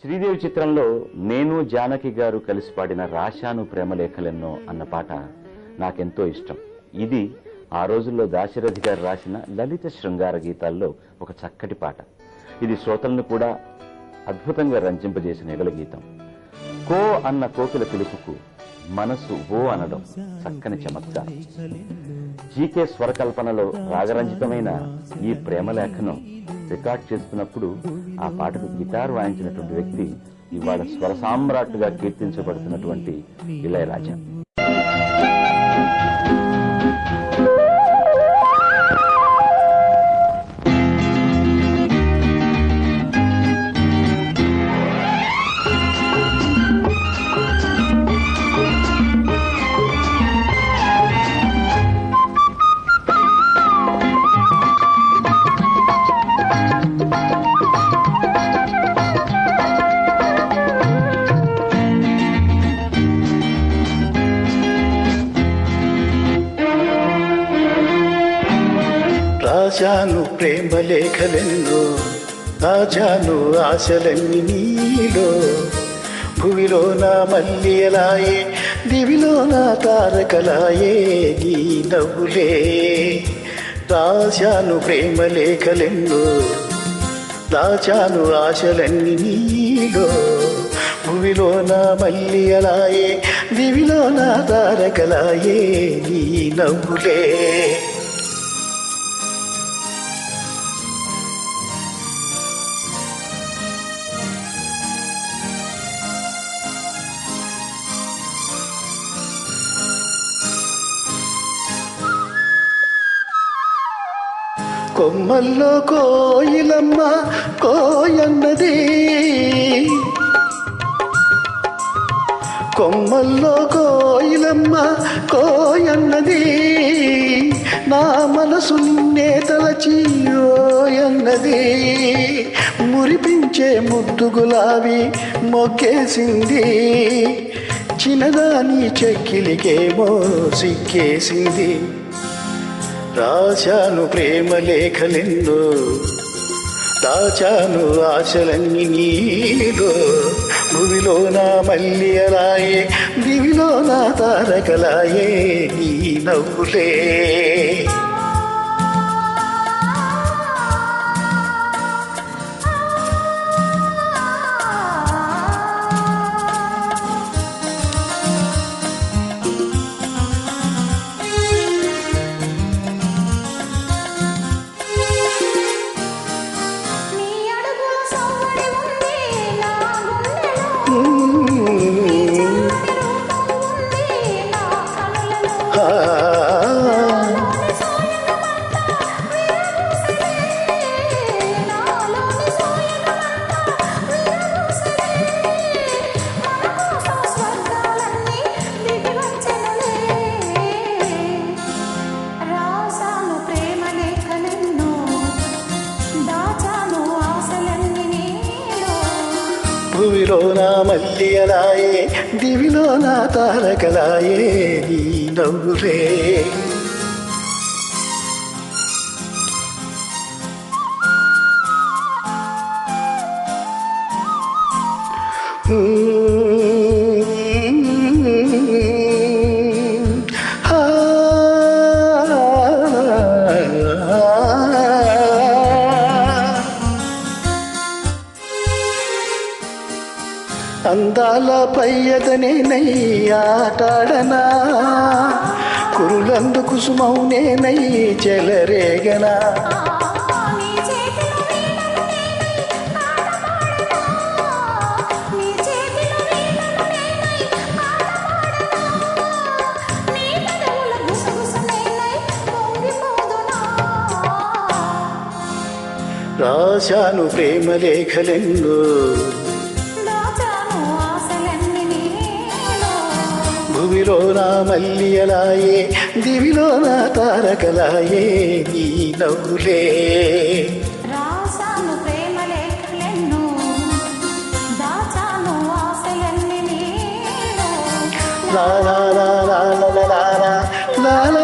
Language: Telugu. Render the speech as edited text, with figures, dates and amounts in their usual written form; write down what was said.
శ్రీదేవి చిత్రంలో నేను జానకి గారు కలిసి పాడిన రాశాను ప్రేమలేఖలెన్నో అన్న పాట నాకెంతో ఇష్టం. ఇది ఆ రోజుల్లో దాశరథి గారు రాసిన లలిత శృంగార గీతాల్లో ఒక చక్కటి పాట. ఇది శ్రోతలను కూడా అద్భుతంగా రంజింపజేసిన ఎగల గీతం. కో అన్న కోకిల పిలుపుకు మనసు ఓ అనడం చక్కని చమత్కారం. జీకే స్వరకల్పనలో రాగరంజితమైన ఈ ప్రేమలేఖనం రికార్డ్ చేస్తున్నప్పుడు ఆ పాటకు గిటార్ వాయించినటువంటి వ్యక్తి ఇవాళ స్వర సామ్రాట్టుగా కీర్తించబడుతున్నటువంటి ఇళయరాజా. రాశాను ప్రేమలేఖలెన్నో, దాచాను ఆశలన్నీ నీలో. భువిలో నా మల్లియలాయే, దివిలో నా తారకలాయే నీ నవ్వులే. రాశాను ప్రేమలేఖలెన్నో, దాచాను ఆశలన్నీ నీలో. భువిలో నా మల్లియలాయే, దివిలో నా తారకలాయే నీ నవ్వులే. కొమ్మల్లో కోయిలమ్మ కోయన్నది, కొమ్మల్లో కోయిలమ్మ కోయన్నది. నా మనసు నిన్నే తలచి ఓయన్నది. మురిపించే ముద్దు గులాబీ మొక్కేసింది, చిన్నదాని చెక్కిలికేమో సిక్కేసింది. రాశాను ప్రేమలేఖలెన్నో, దాచాను ఆశలన్నీ నీలో. భూమిలో నా మల్లియలాయే, దివిలో నా తారకలాయే నీ నవ్వులే. భూమిలో నా మల్లియలాయే, దివిలో నా తారకలాయే నీ నవ్వులే. అందాల పయ్యదనే నై ఆటాడనా, కురులందు కుసుమౌనే నై చెలరేగనా. రాశాను ప్రేమలేఖలెన్నో, భూమిలో నా మల్లియలాయే, దివిలో నా తారకలాయే నీ నవ్వులే. రాశాను ప్రేమలేఖలెన్నో, దాచాను ఆశలన్నీ నీలో. లా లా లా లా లా లా లా లా.